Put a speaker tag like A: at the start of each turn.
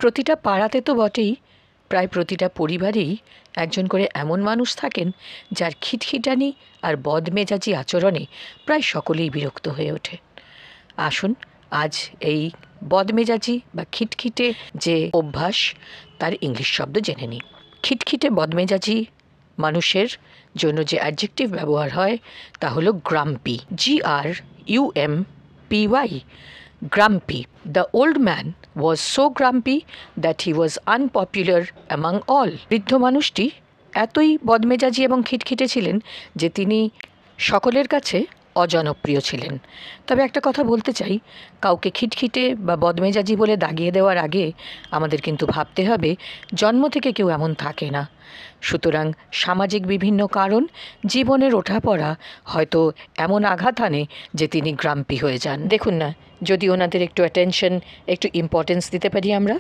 A: প্রতিটা পাড়াতে তো বটেই, প্রায় প্রতিটা পরিবারেই একজন করে এমন মানুষ থাকেন যার খিটখিটানি আর বদমেজাজি আচরণে প্রায় সকলেই বিরক্ত হয়ে ওঠে। আসুন আজ এই বদমেজাজি বা খিটখিটে যে অভ্যাস তার ইংলিশ শব্দ জেনে নিই। খিটখিটে বদমেজাজি মানুষের জন্য যে অ্যাডজেক্টিভ ব্যবহার হয় তা হলো গ্রাম্পি, GRUMPY, grumpy. The old man was so grumpy that he was unpopular among all. বৃদ্ধ মানুষটি এতই বদমেজাজি এবং খিটখিটে ছিলেন যে তিনি সকলের কাছে অজনপ্রিয় ছিলেন। তবে একটা কথা বলতে চাই, কাউকে খিটখিটে বা বদমেজাজি বলে দাগিয়ে দেওয়ার আগে আমাদের কিন্তু ভাবতে হবে জন্ম থেকে কেউ এমন থাকে না। সুতরাং সামাজিক বিভিন্ন কারণ, জীবনের ওঠাপড়া হয়তো এমন আঘাত আনে যে তিনি গ্রাম্পি হয়ে যান। দেখুন না, যদি ওনাদের একটু অ্যাটেনশন, একটু ইম্পর্টেন্স দিতে পারি আমরা।